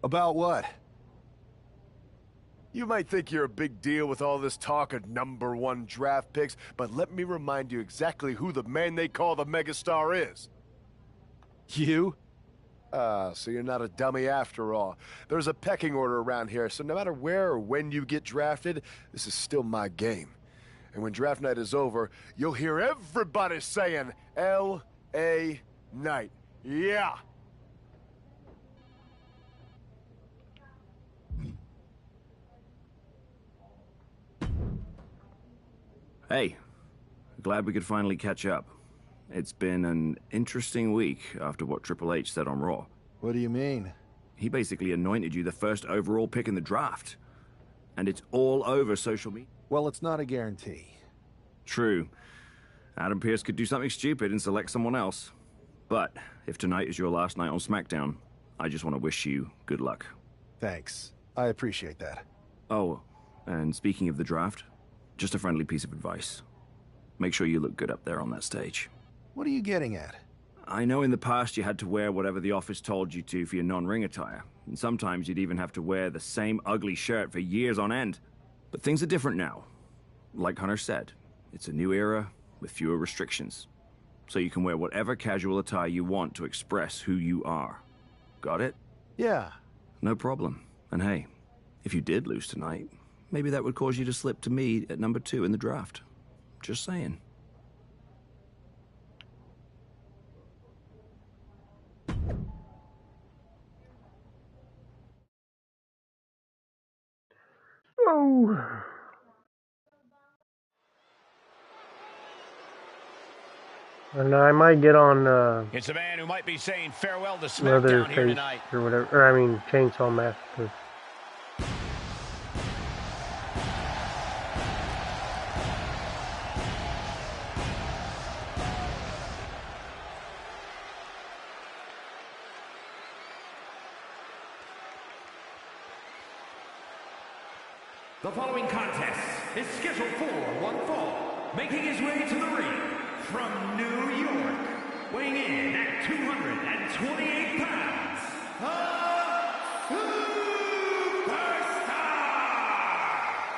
About what? You might think you're a big deal with all this talk of #1 draft picks, but let me remind you exactly who the man they call the megastar is. You? So you're not a dummy after all. There's a pecking order around here, so no matter where or when you get drafted, this is still my game. And when draft night is over, you'll hear everybody saying, L.A. Knight. Yeah! Hey, glad we could finally catch up. It's been an interesting week after what Triple H said on Raw. What do you mean? He basically anointed you the first overall pick in the draft. And it's all over social media. Well, it's not a guarantee. True. Adam Pearce could do something stupid and select someone else. But if tonight is your last night on SmackDown, I just want to wish you good luck. Thanks. I appreciate that. Oh, and speaking of the draft, just a friendly piece of advice. Make sure you look good up there on that stage. What are you getting at? I know in the past you had to wear whatever the office told you to for your non-ring attire, and sometimes you'd even have to wear the same ugly shirt for years on end. But things are different now. Like Hunter said, it's a new era with fewer restrictions. So you can wear whatever casual attire you want to express who you are. Got it? Yeah. No problem. And hey, if you did lose tonight, maybe that would cause you to slip to me at #2 in the draft. Just saying. Oh. And I might get on It's a man who might be saying farewell to Leatherface SmackDown here tonight. or whatever, or I mean Chainsaw Massacre. The following contest is scheduled for one fall, making his way to the ring from New York, weighing in at 228 pounds, a superstar!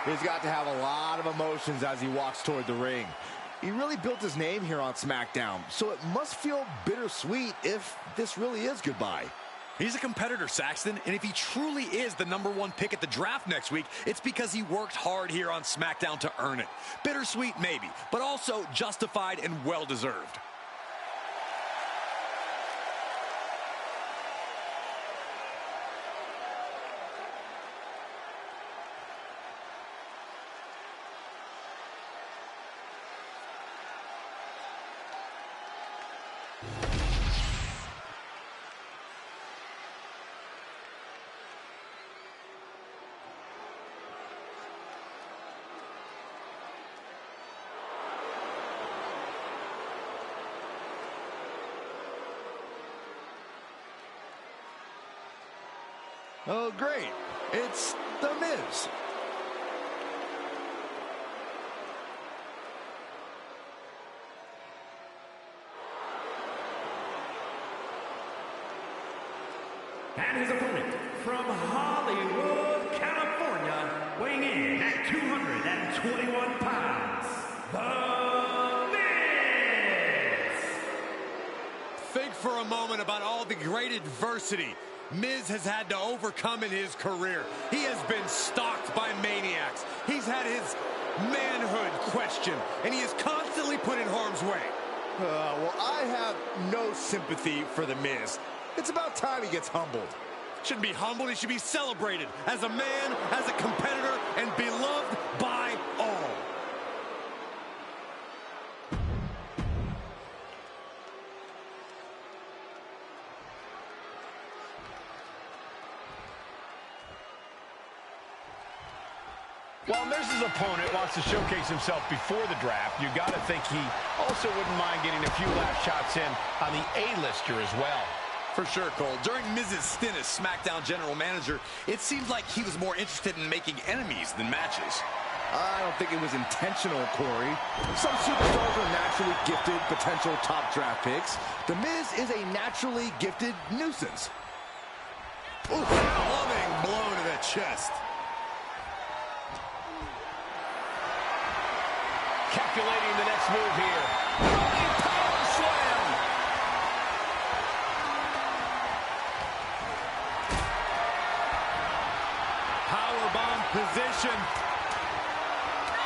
He's got to have a lot of emotions as he walks toward the ring. He really built his name here on SmackDown, so it must feel bittersweet if this really is goodbye. He's a competitor, Saxton, and if he truly is the #1 pick at the draft next week, it's because he worked hard here on SmackDown to earn it. Bittersweet, maybe, but also justified and well-deserved. Oh, great. It's The Miz. And his opponent from Hollywood, California, weighing in at 221 pounds, The Miz! Think for a moment about all the great adversity Miz has had to overcome in his career. He has been stalked by maniacs. He's had his manhood questioned, and he is constantly put in harm's way. Well, I have no sympathy for The Miz. It's about time he gets humbled. Shouldn't be humbled, he should be celebrated as a man, as a competitor, and beloved by all. While Miz's opponent wants to showcase himself before the draft, you got to think he also wouldn't mind getting a few last shots in on the A-lister as well. For sure, Cole. During Miz's stint as SmackDown general manager, it seemed like he was more interested in making enemies than matches. I don't think it was intentional, Corey. Some superstars are naturally gifted potential top draft picks. The Miz is a naturally gifted nuisance. Ooh. chest. Calculating the next move here. Running power slam. Powerbomb position.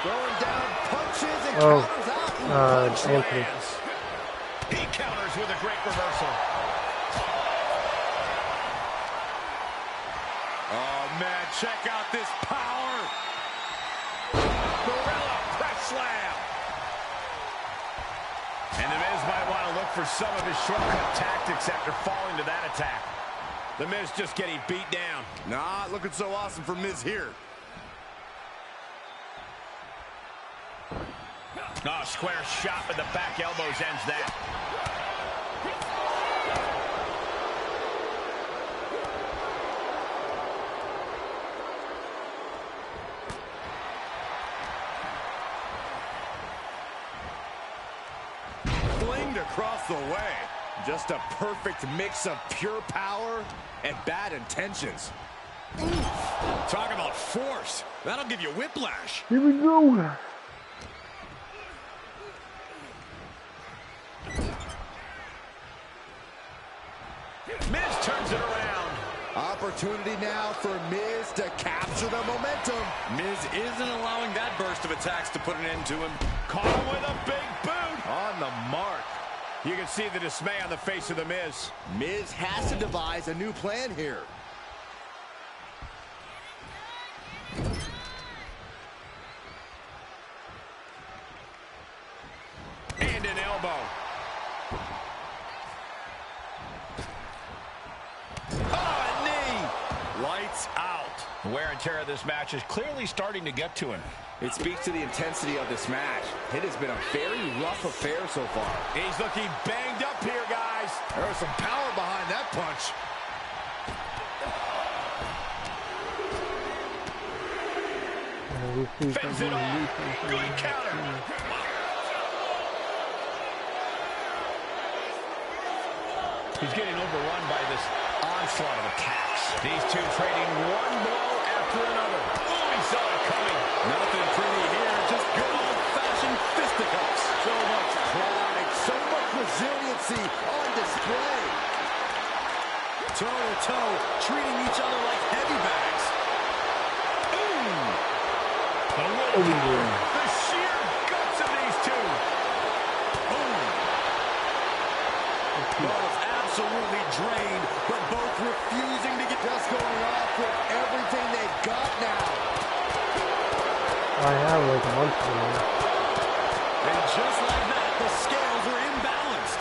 Throwing down punches and Oh, counters out. Anthony. Lands. He counters with a great reversal. Oh, man, check out this power. Gorilla press slam. And the Miz might want to look for some of his shortcut tactics after falling to that attack. The Miz just getting beat down. Not looking so awesome for Miz here. Oh, square shot with the back elbows ends that. Flinged across the way. Just a perfect mix of pure power and bad intentions. Talk about force. That'll give you whiplash. Here we go. Miz turns it around. Opportunity now for Miz to capture the momentum. Miz isn't allowing that burst of attacks to put an end to him. Caught him with a big boot. On the mark. You can see the dismay on the face of the Miz. Miz has to devise a new plan here. And an elbow. Oh, a knee. Lights out. The wear and tear of this match is clearly starting to get to him. It speaks to the intensity of this match. It has been a very rough affair so far. He's looking banged up here, guys. There was some power behind that punch. Fends it off. Good counter. He's getting overrun by this onslaught of attacks. These two trading one blow after another. Oh, he saw it coming. Nothing pretty here. Just good old-fashioned fisticuffs. So much pride, so much resiliency on display. Toe-to-toe, treating each other like heavy bags. The willpower, the sheer guts of these two. Both absolutely drained, but both refusing to get... Just going off with everything they've got now. I have like a month ago. And just like that, the scales are imbalanced.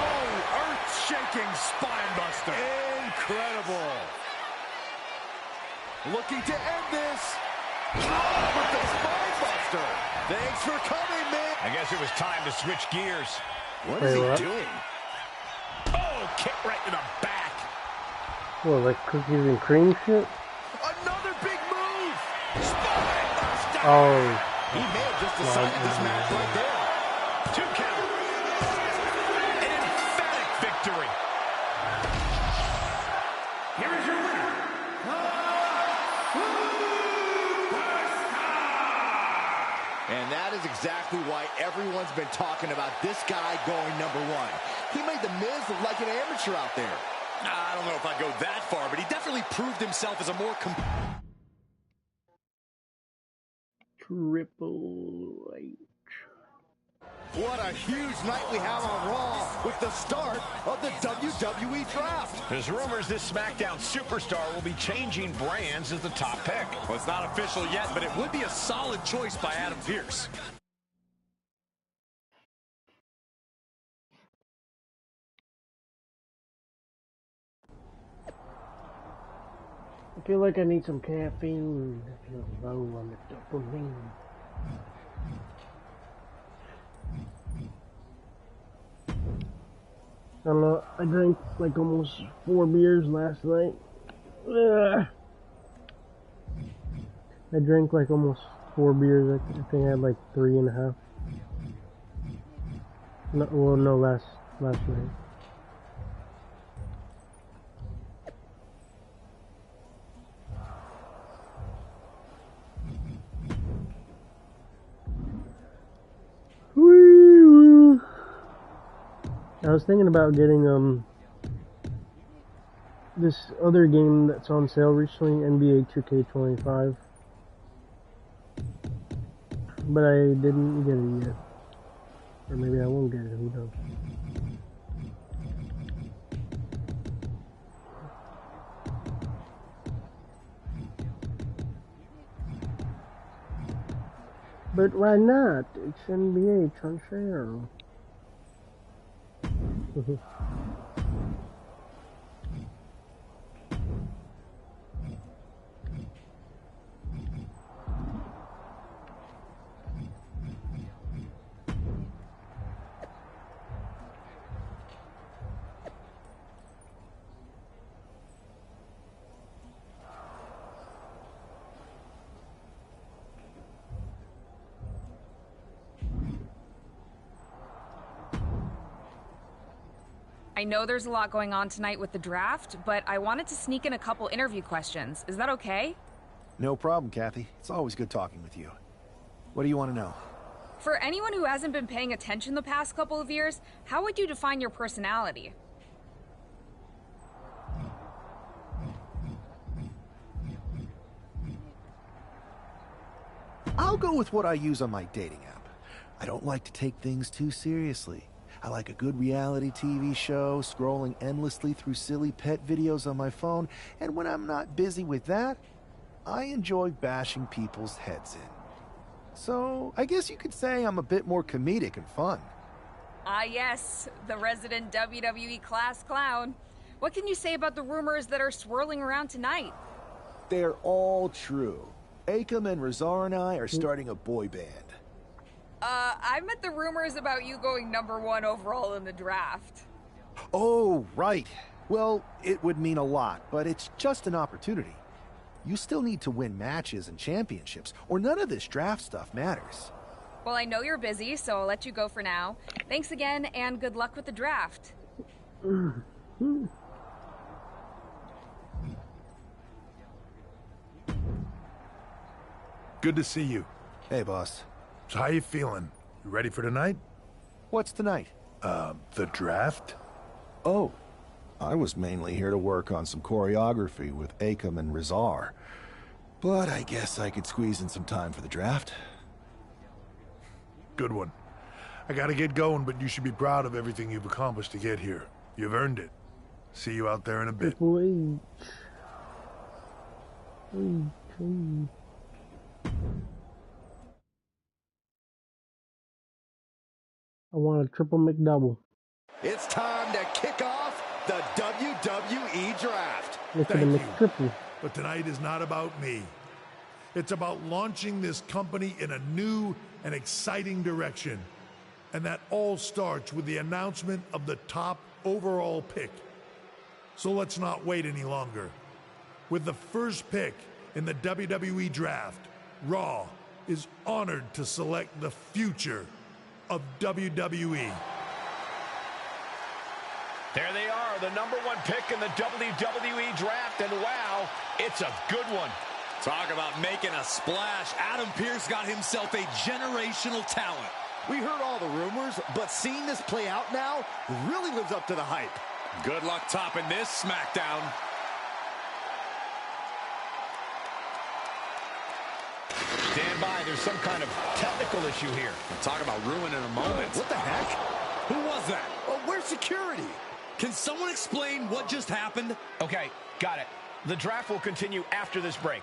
Oh, earth-shaking spine buster. Incredible. Looking to end this. With the spine buster. Thanks for coming, man. I guess it was time to switch gears. What Wait, is he what? doing? Oh, kick right to the back. What, like cookies and cream shit? Another big move. Spine buster. Oh, He may have just decided this match right there. 2 count. An emphatic victory. Here is your winner, And that is exactly why everyone's been talking about this guy going #1. He made The Miz look like an amateur out there. I don't know if I'd go that far, but he definitely proved himself as a more... Triple H. What a huge night we have on Raw with the start of the WWE Draft. There's rumors this SmackDown superstar will be changing brands as the top pick. Well, it's not official yet, but it would be a solid choice by Adam Pearce. I feel like I need some caffeine. I feel low on the dopamine. I don't know, I drank like almost 4 beers last night. Ugh. I drank like almost 4 beers. I think I had like 3.5. No, well, no, last night. I was thinking about getting this other game that's on sale recently, NBA 2K25, but I didn't get it yet, or maybe I won't get it. Who knows? But why not? It's NBA transfer. I know there's a lot going on tonight with the draft, but I wanted to sneak in a couple interview questions. Is that okay? No problem, Kathy. It's always good talking with you. What do you want to know? For anyone who hasn't been paying attention the past couple of years, how would you define your personality? I'll go with what I use on my dating app. I don't like to take things too seriously. I like a good reality TV show, scrolling endlessly through silly pet videos on my phone, and when I'm not busy with that, I enjoy bashing people's heads in. So, I guess you could say I'm a bit more comedic and fun. Ah yes, the resident WWE class clown. What can you say about the rumors that are swirling around tonight? They're all true. Akam and Razar and I are starting a boy band. I meant the rumors about you going #1 overall in the draft. Oh, right. Well, it would mean a lot, but it's just an opportunity. You still need to win matches and championships, or none of this draft stuff matters. Well, I know you're busy, so I'll let you go for now. Thanks again, and good luck with the draft. Good to see you. Hey, boss. So how you feeling? You ready for tonight? What's tonight? The draft? Oh, I was mainly here to work on some choreography with Akam and Razar. But I guess I could squeeze in some time for the draft. Good one. I gotta get going, but you should be proud of everything you've accomplished to get here. You've earned it. See you out there in a bit. I want a triple McDouble. It's time to kick off the WWE Draft. Look at Thank the you. McTriple. But tonight is not about me. It's about launching this company in a new and exciting direction. And that all starts with the announcement of the top overall pick. So let's not wait any longer. With the first pick in the WWE Draft, Raw is honored to select the future of WWE. There they are, the #1 pick in the WWE Draft, and wow, it's a good one. Talk about making a splash. Adam Pearce got himself a generational talent. We heard all the rumors, but seeing this play out now really lives up to the hype. Good luck topping this SmackDown. Stand by, there's some kind of technical issue here. Talk about ruining a moment. What the heck? Who was that? Oh, where's security? Can someone explain what just happened? Okay, got it. The draft will continue after this break.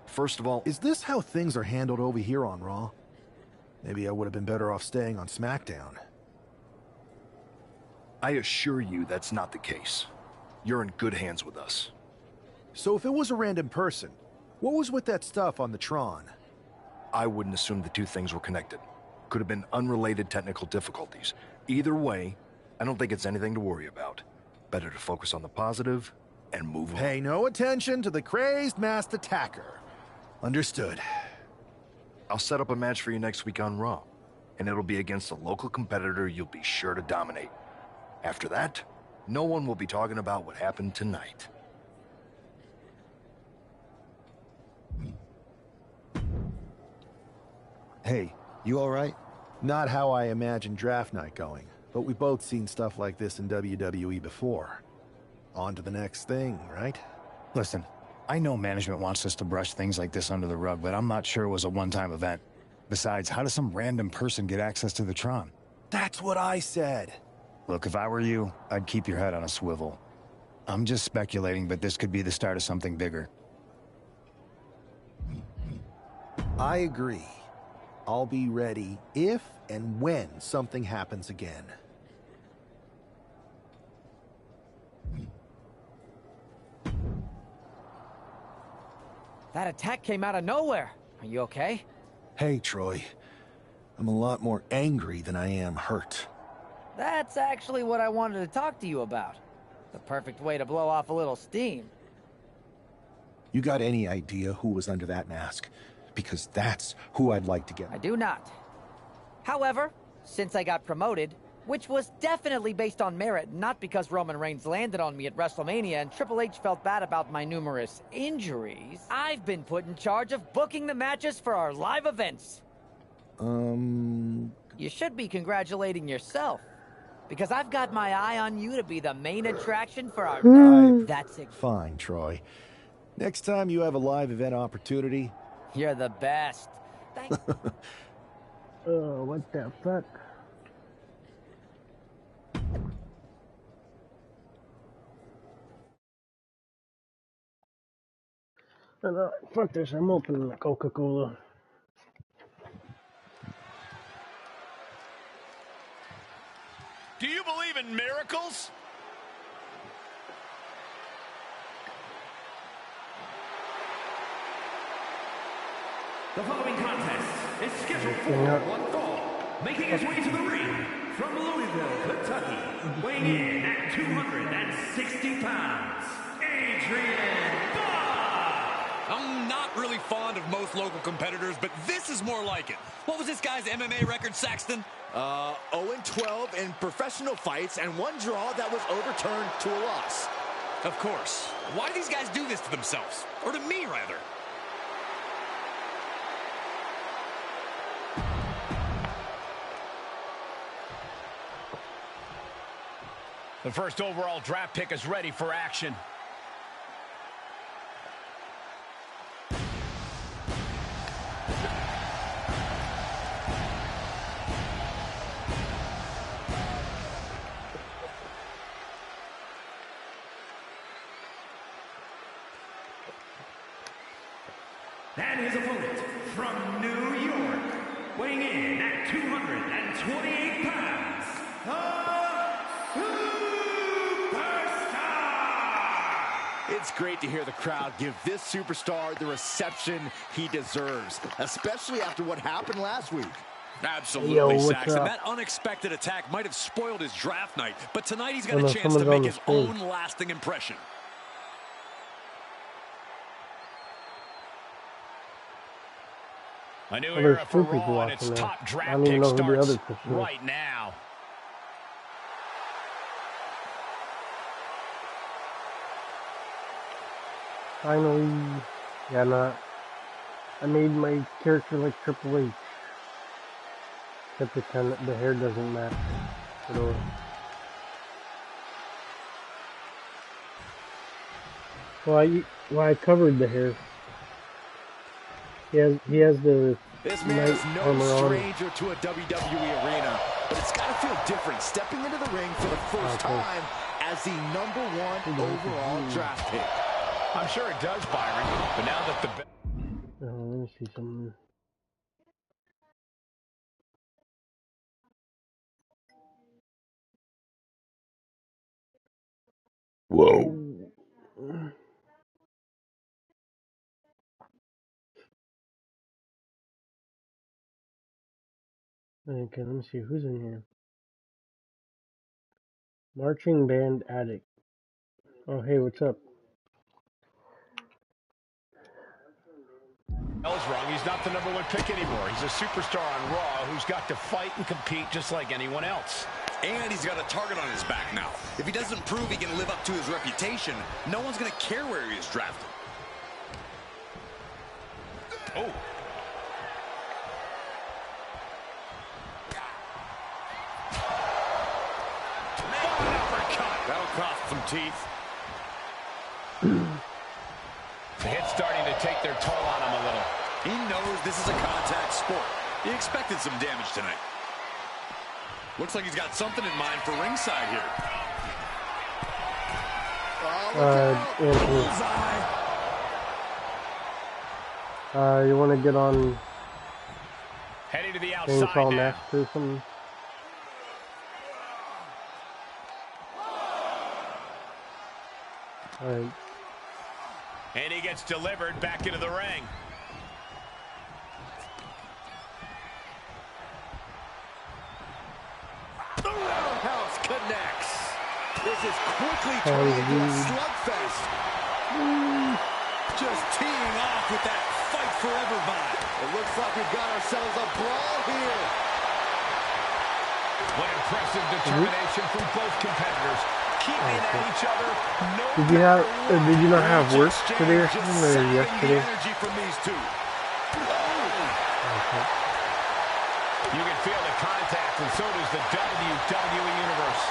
First of all, is this how things are handled over here on Raw? Maybe I would have been better off staying on SmackDown. I assure you that's not the case. You're in good hands with us. So if it was a random person, what was with that stuff on the Tron? I wouldn't assume the two things were connected. Could have been unrelated technical difficulties. Either way, I don't think it's anything to worry about. Better to focus on the positive and move on. Pay no attention to the crazed masked attacker. Understood. I'll set up a match for you next week on Raw, and it'll be against a local competitor you'll be sure to dominate. After that, no one will be talking about what happened tonight. Hey, you all right? Not how I imagined draft night going, but we've both seen stuff like this in WWE before. On to the next thing, right? Listen, I know management wants us to brush things like this under the rug, but I'm not sure it was a one-time event. Besides, how does some random person get access to the Tron? That's what I said. Look, if I were you, I'd keep your head on a swivel. I'm just speculating, but this could be the start of something bigger. I agree. I'll be ready if and when something happens again. That attack came out of nowhere. Are you okay? Hey, Troy. I'm a lot more angry than I am hurt. That's actually what I wanted to talk to you about. The perfect way to blow off a little steam. You got any idea who was under that mask? Because that's who I'd like to get. I do not. However, since I got promoted, which was definitely based on merit, not because Roman Reigns landed on me at WrestleMania and Triple H felt bad about my numerous injuries, I've been put in charge of booking the matches for our live events. You should be congratulating yourself, because I've got my eye on you to be the main attraction for our... That's it. Fine, Troy. Next time you have a live event opportunity... You're the best. Thank... Oh, what the fuck? Fuck this, I'm opening the Coca-Cola. Do you believe in miracles? The following contest is scheduled for one fall. Making his way to the ring from Louisville, Kentucky, weighing in at 260 pounds, Adrian Bach! I'm not really fond of most local competitors, but this is more like it. What was this guy's MMA record, Saxton? 0-12 in professional fights and one draw that was overturned to a loss. Of course. Why do these guys do this to themselves? Or to me, rather? The first overall draft pick is ready for action. And his opponent from New York, weighing in at 228 pounds, It's great to hear the crowd give this superstar the reception he deserves, especially after what happened last week. Absolutely, Saxon. That unexpected attack might have spoiled his draft night, but tonight he's got a chance to make his own lasting impression. A new era for Raw, and its top draft pick starts right now. Finally, I made my character like Triple H. Except the hair doesn't match at all. Well, I covered the hair. He has the This man is no stranger to a WWE arena, but it's got to feel different stepping into the ring for the first time as the #1 overall draft pick. I'm sure it does, Byron, but now that the... let me see something. Whoa. Okay, let me see who's in here. Marching band addict. Oh, hey, what's up? Bell's wrong. He's not the #1 pick anymore. He's a superstar on Raw who's got to fight and compete just like anyone else. And he's got a target on his back now. If he doesn't prove he can live up to his reputation, no one's going to care where he is drafted. Oh. That'll cost some teeth. The hit's starting to take their toll on him a little. He knows this is a contact sport. He expected some damage tonight. Looks like he's got something in mind for ringside here. Anthony. You want to get on heading to the outside now. Mask or something? Alright. And he gets delivered back into the ring. The roundhouse connects. This is quickly turning into a slugfest. Just teeing off with that fight forever vibe. It looks like we've got ourselves a brawl here. What impressive determination from both competitors. Keeping at each other. Did you not have work today or something, or yesterday? Energy from these two. Okay. You can feel the contact, and so does the WWE Universe.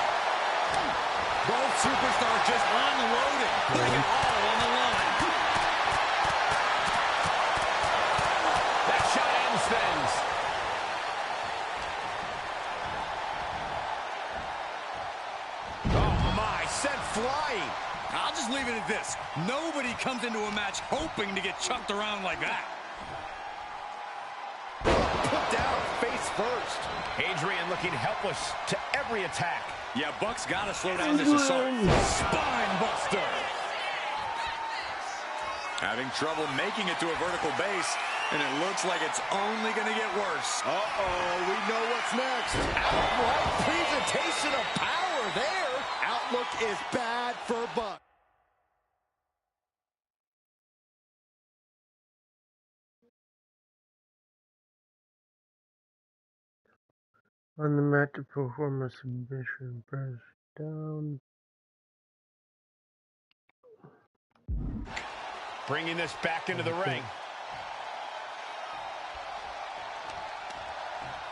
Both superstars just unloading, putting it all on the line. That shot ends things. Oh my, sent flying. I'll just leave it at this. Nobody comes into a match hoping to get chucked around like that. Put down face first. Adrian looking helpless to every attack. Yeah, Buck's got to slow down this assault. Spine buster. Having trouble making it to a vertical base, and it looks like it's only going to get worse. Uh-oh, we know what's next. Outright presentation of power there. Outlook is bad for Buck. On the mat to perform a submission press down. Bringing this back into the ring.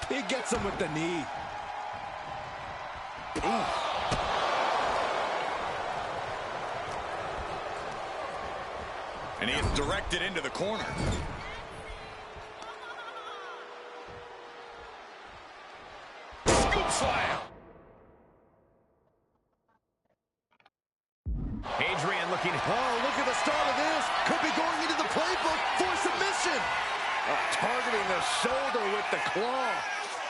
He gets him with the knee. Ooh. And he is directed into the corner. Scoop slam. Adrian looking. Oh, look at the start of this. Could be going into the playbook for submission. Targeting the shoulder with the claw.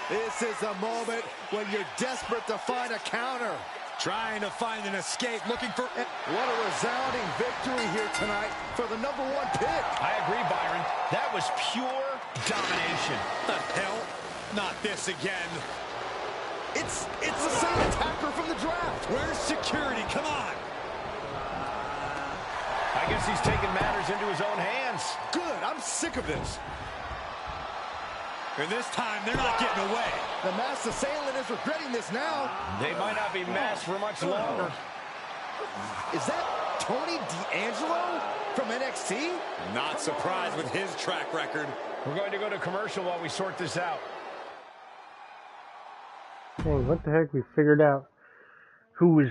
This is a moment when you're desperate to find a counter. Trying to find an escape, looking for... What a resounding victory here tonight for the #1 pick. I agree, Byron. That was pure domination. The hell? Not this again. It's the same attacker from the draft. Where's security? Come on. I guess he's taking matters into his own hands. Good. I'm sick of this. And this time, they're not getting away. The masked assailant is regretting this now. They might not be masked for much longer. Is that Tony D'Angelo from NXT? Not surprised with his track record. We're going to go to commercial while we sort this out. Dang, what the heck? We figured out who was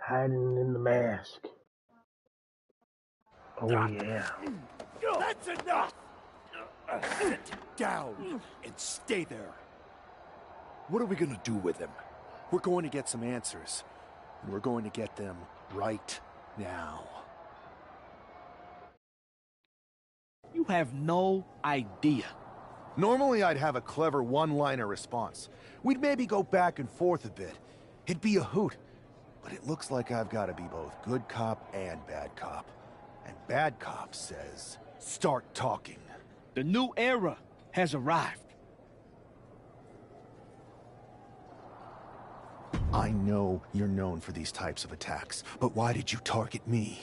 hiding in the mask. Oh, yeah. That's enough! Sit down and stay there. What are we going to do with him? We're going to get some answers. And we're going to get them right now. You have no idea. Normally I'd have a clever one-liner response. We'd maybe go back and forth a bit. It'd be a hoot. But it looks like I've got to be both good cop and bad cop. And bad cop says, start talking. The new era has arrived. I know you're known for these types of attacks, but why did you target me?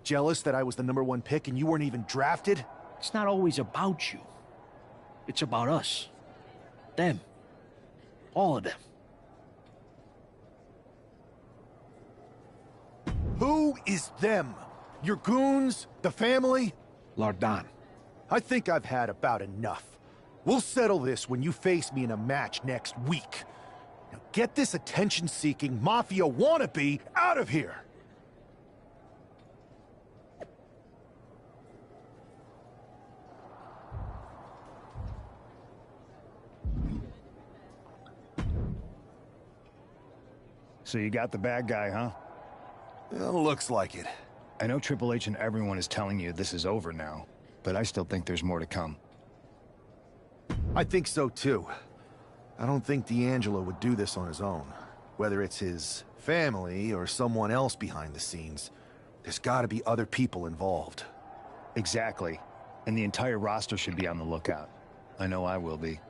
Jealous that I was the #1 pick and you weren't even drafted? It's not always about you. It's about us. Them. All of them. Who is them? Your goons? The family? Lardan. I think I've had about enough. We'll settle this when you face me in a match next week. Now get this attention-seeking mafia wannabe out of here! So you got the bad guy, huh? Looks like it. I know Triple H and everyone is telling you this is over now, but I still think there's more to come. I think so too. I don't think D'Angelo would do this on his own. Whether it's his family or someone else behind the scenes, there's gotta be other people involved. Exactly. And the entire roster should be on the lookout. I know I will be.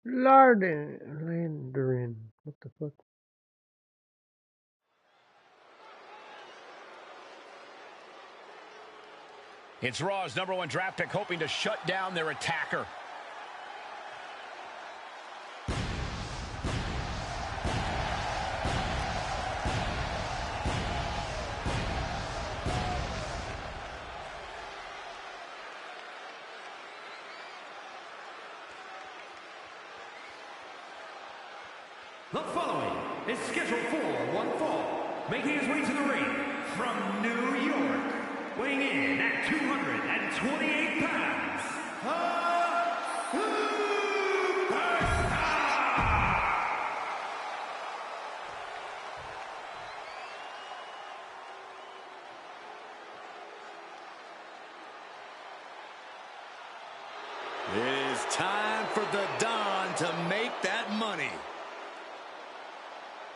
Landerin. What the fuck? It's Raw's #1 draft pick hoping to shut down their attacker. The following is scheduled for one fall, making his way to the ring from New York, weighing in at 228 pounds, It is time for the Don to make that money.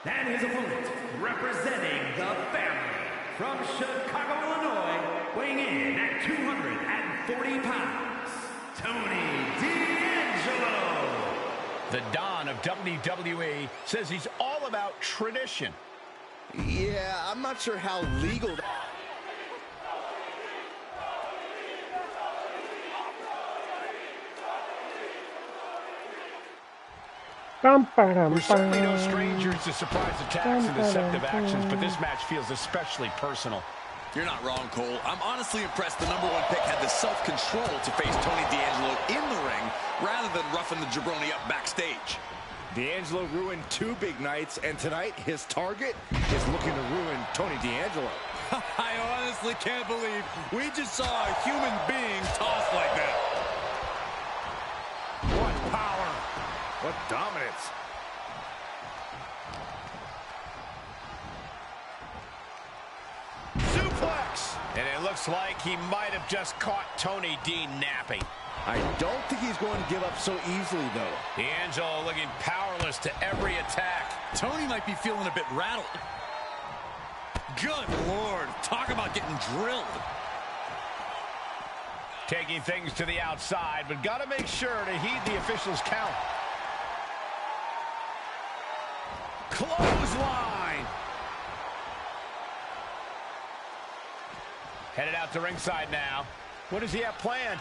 And his opponent, representing the family, from Chicago, Illinois, weighing in at 240 pounds, Tony D'Angelo. The Don of WWE says he's all about tradition. Yeah, I'm not sure how legal... We're certainly no strangers to surprise attacks and deceptive actions, but this match feels especially personal. You're not wrong, Cole. I'm honestly impressed the #1 pick had the self-control to face Tony D'Angelo in the ring rather than roughing the jabroni up backstage. D'Angelo ruined 2 big nights, and tonight his target is looking to ruin Tony D'Angelo. I honestly can't believe we just saw a human being tossed like that. What power! What dominance! Suplex! And it looks like he might have just caught Tony D napping. I don't think he's going to give up so easily, though. D'Angelo looking powerless to every attack. Tony might be feeling a bit rattled. Good Lord, talk about getting drilled. Taking things to the outside, but got to make sure to heed the officials' count. Clothesline! Headed out to ringside now. What does he have planned?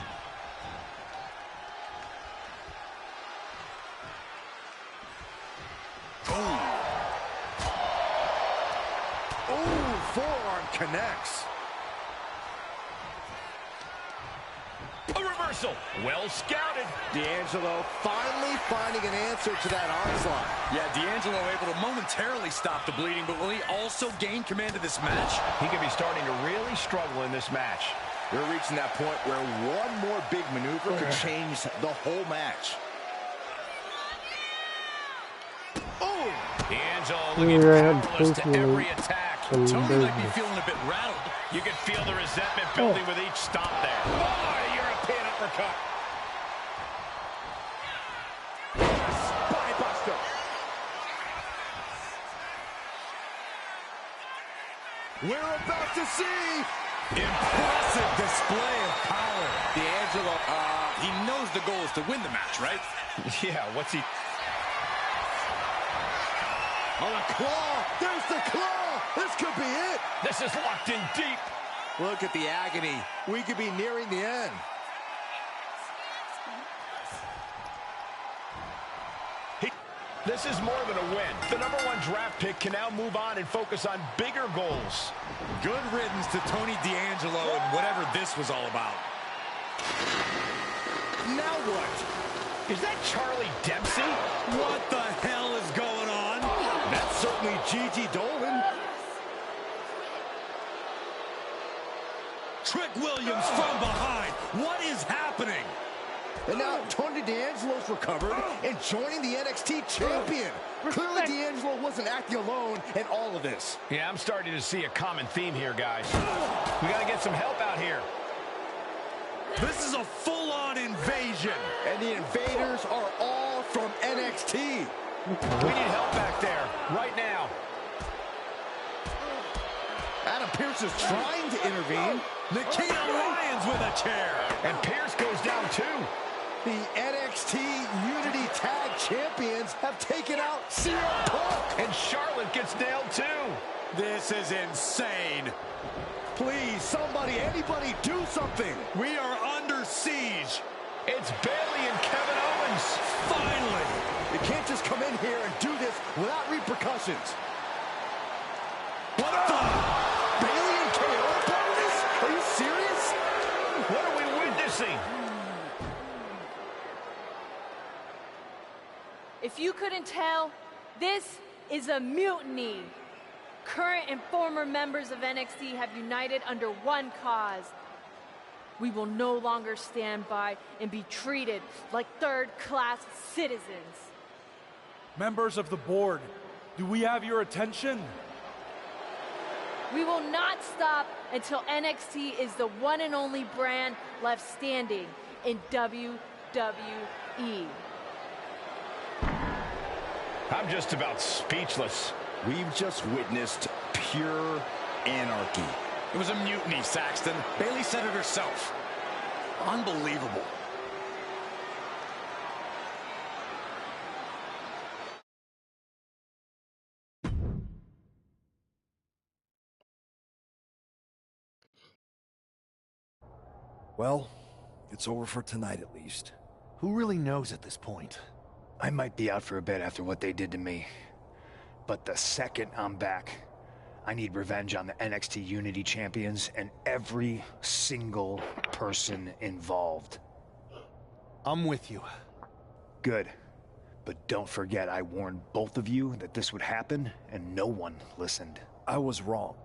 Ooh, forearm connects. A reversal. Well scouted. D'Angelo finally finding an answer to that onslaught. Yeah, D'Angelo able to momentarily stop the bleeding, but will he also gain command of this match? He could be starting to really struggle in this match. We're reaching that point where one more big maneuver could change the whole match. Oh! D'Angelo looking powerless to every attack. Tony might be feeling a bit rattled. You can feel the resentment building with each stop there. Oh, European uppercut. Spinebuster. we're about to see impressive display of power. D'Angelo, he knows the goal is to win the match, right? Yeah, what's he... On a claw, there's the claw. This could be it. This is locked in deep. Look at the agony. We could be nearing the end. This is more than a win. The #1 draft pick can now move on and focus on bigger goals. Good riddance to Tony D'Angelo and whatever this was all about. Now what? Is that Charlie Dempsey? What the hell is going on? That's certainly Gigi Dolan. Trick Williams from behind. What is happening? And now Tony D'Angelo's recovered and joining the NXT champion. Clearly D'Angelo wasn't acting alone in all of this. Yeah, I'm starting to see a common theme here, guys. We got to get some help out here. This is a full-on invasion. And the invaders are all from NXT. We need help back there, right now. Adam Pearce is trying to intervene. Nikita Lyons with a chair. And Pearce goes down too. The NXT Unity Tag Champions have taken out CM Punk. And Charlotte gets nailed too. This is insane. Please, somebody, anybody, do something. We are under siege. It's Bayley and Kevin Owens. Finally. You can't just come in here and do this without repercussions. What the? Bayley and KO are part of this? Are you serious? What are we witnessing? If you couldn't tell, this is a mutiny. Current and former members of NXT have united under one cause. We will no longer stand by and be treated like third-class citizens. Members of the board, do we have your attention? We will not stop until NXT is the one and only brand left standing in WWE. I'm just about speechless. We've just witnessed pure anarchy. It was a mutiny, Saxton. Bayley said it herself. Unbelievable. Well, it's over for tonight at least. Who really knows at this point? I might be out for a bit after what they did to me. But the second I'm back, I need revenge on the NXT Unity Champions and every single person involved. I'm with you. Good. But don't forget I warned both of you that this would happen, and no one listened. I was wrong.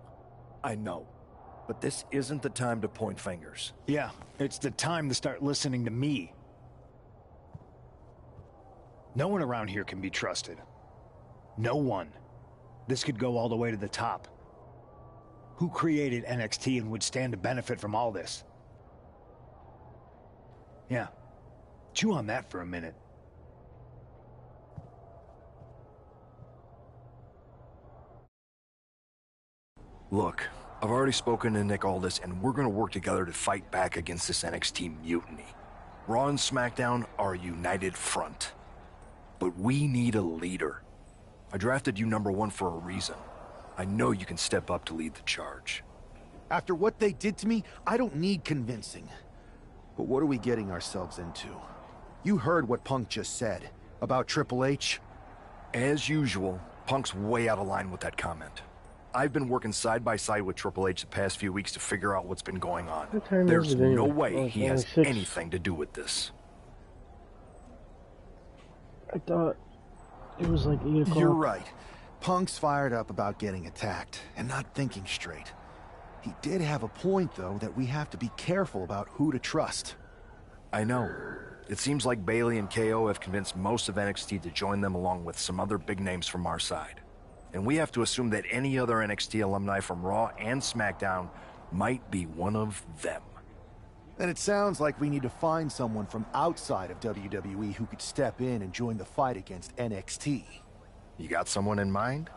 I know. But this isn't the time to point fingers. Yeah, it's the time to start listening to me. No one around here can be trusted. No one. This could go all the way to the top. Who created NXT and would stand to benefit from all this? Yeah. Chew on that for a minute. Look, I've already spoken to Nick Aldis, and we're gonna work together to fight back against this NXT mutiny. Raw and SmackDown are a united front. But we need a leader. I drafted you #1 for a reason. I know you can step up to lead the charge. After what they did to me, I don't need convincing. But what are we getting ourselves into? You heard what Punk just said about Triple H. As usual, Punk's way out of line with that comment. I've been working side by side with Triple H the past few weeks to figure out what's been going on. There's no way he has anything to do with this. I thought it was like 8 o'clock. You're right. Punk's fired up about getting attacked and not thinking straight. He did have a point, though, that we have to be careful about who to trust. I know. It seems like Bayley and KO have convinced most of NXT to join them along with some other big names from our side. And we have to assume that any other NXT alumni from Raw and SmackDown might be one of them. Then it sounds like we need to find someone from outside of WWE who could step in and join the fight against NXT. You got someone in mind?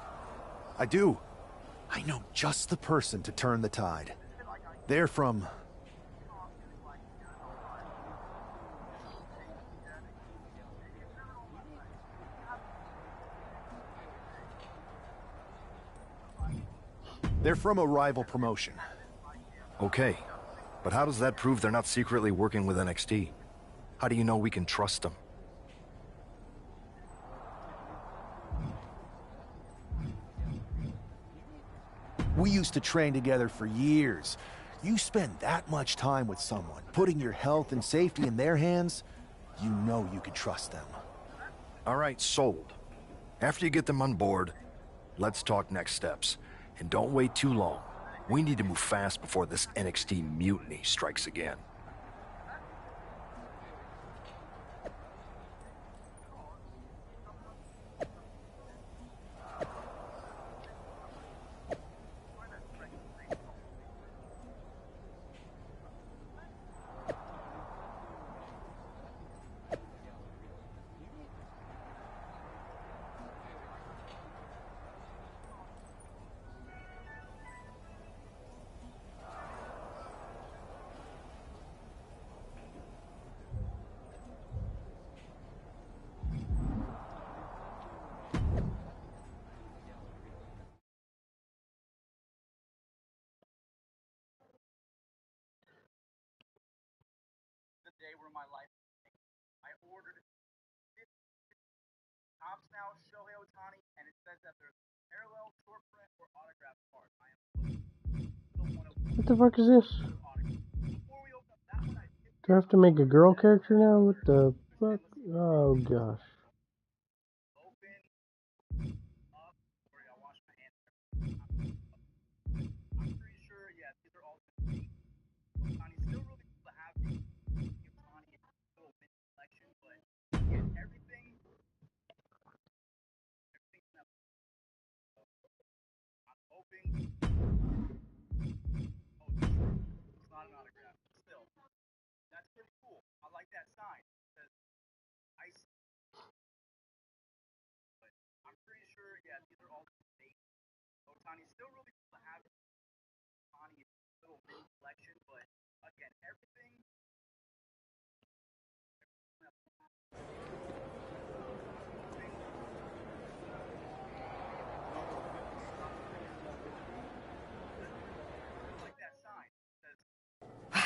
I do. I know just the person to turn the tide. They're from... They're from a rival promotion. Okay, but how does that prove they're not secretly working with NXT? How do you know we can trust them? We used to train together for years. You spend that much time with someone, putting your health and safety in their hands, you know you can trust them. All right, sold. After you get them on board, let's talk next steps. And don't wait too long. We need to move fast before this NXT mutiny strikes again. Day where my life I ordered Topps now Shohei Ohtani, and it says that there's parallel short print or autograph card. I am What the fuck is this? Do I have to make a girl character now? What the fuck? Oh gosh. I'm pretty sure, yeah, these are all Ohtani's still really cool to have the Ohtani little mid collection, but yeah, everything I'm hoping. Oh, it's not an autograph. Still, that's pretty cool. I like that sign. It says ice. But I'm pretty sure, yeah, these are all fake. Ohtani's still really cool to have Ohtani little mini collection, but again, everything.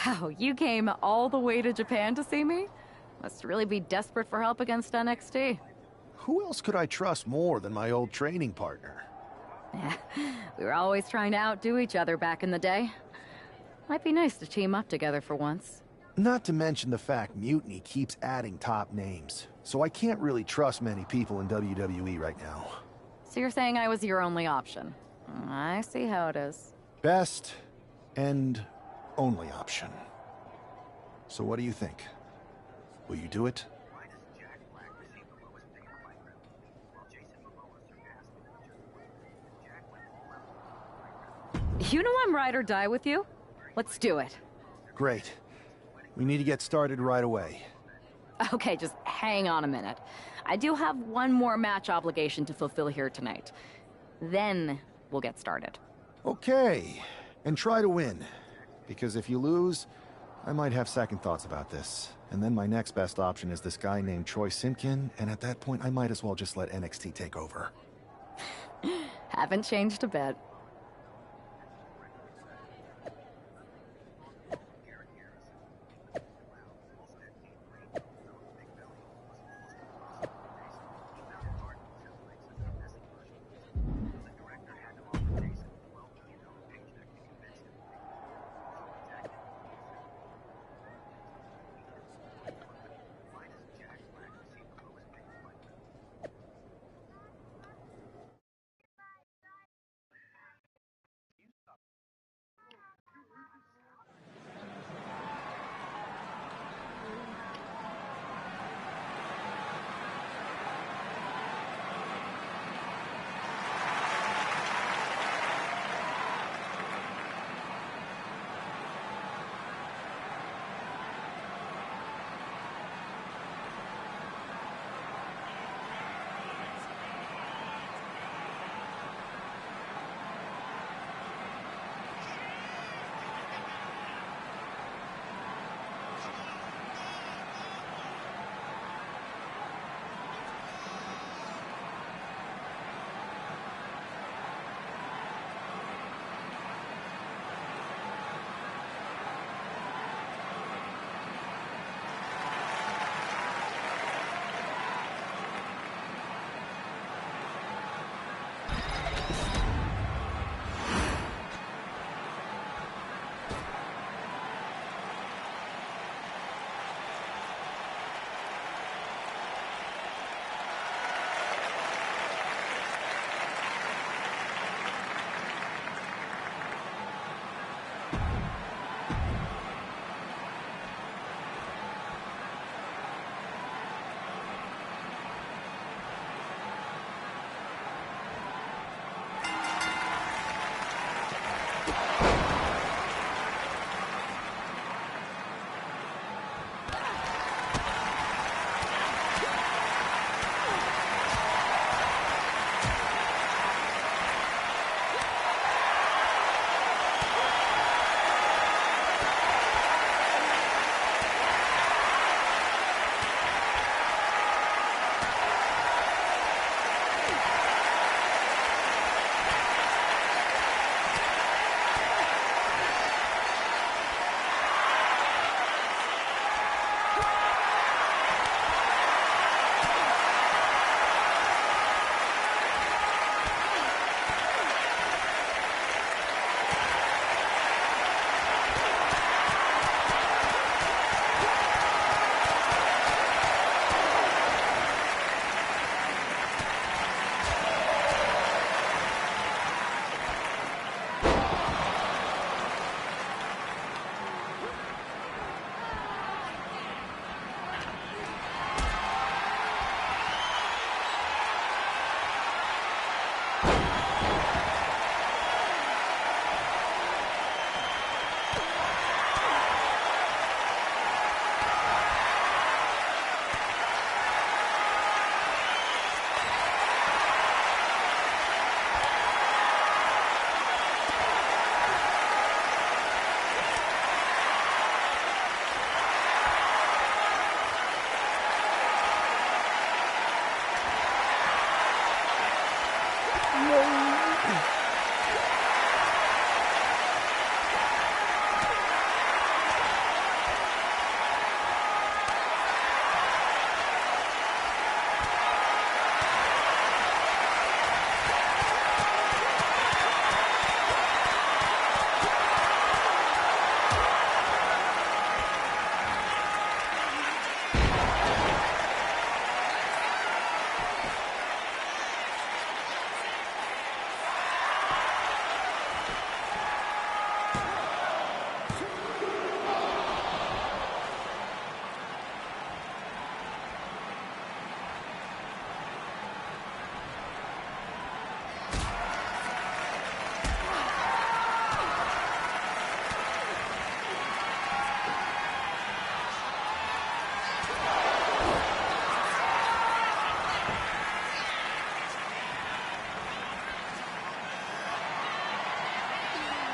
Wow, you came all the way to Japan to see me? Must really be desperate for help against NXT. Who else could I trust more than my old training partner? Yeah, we were always trying to outdo each other back in the day. Might be nice to team up together for once. Not to mention the fact Mutiny keeps adding top names, so I can't really trust many people in WWE right now. So you're saying I was your only option? I see how it is. Best and only option. So what do you think? Will you do it? You know I'm ride or die with you. Let's do it. Great. We need to get started right away. Okay, just hang on a minute. I do have one more match obligation to fulfill here tonight. Then we'll get started. Okay. And try to win. Because if you lose, I might have second thoughts about this. And then my next best option is this guy named Troy Simpkin, and at that point I might as well just let NXT take over. Haven't changed a bit.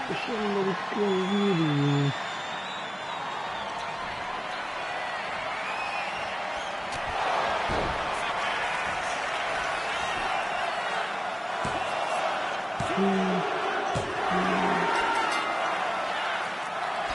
Somebody kill you.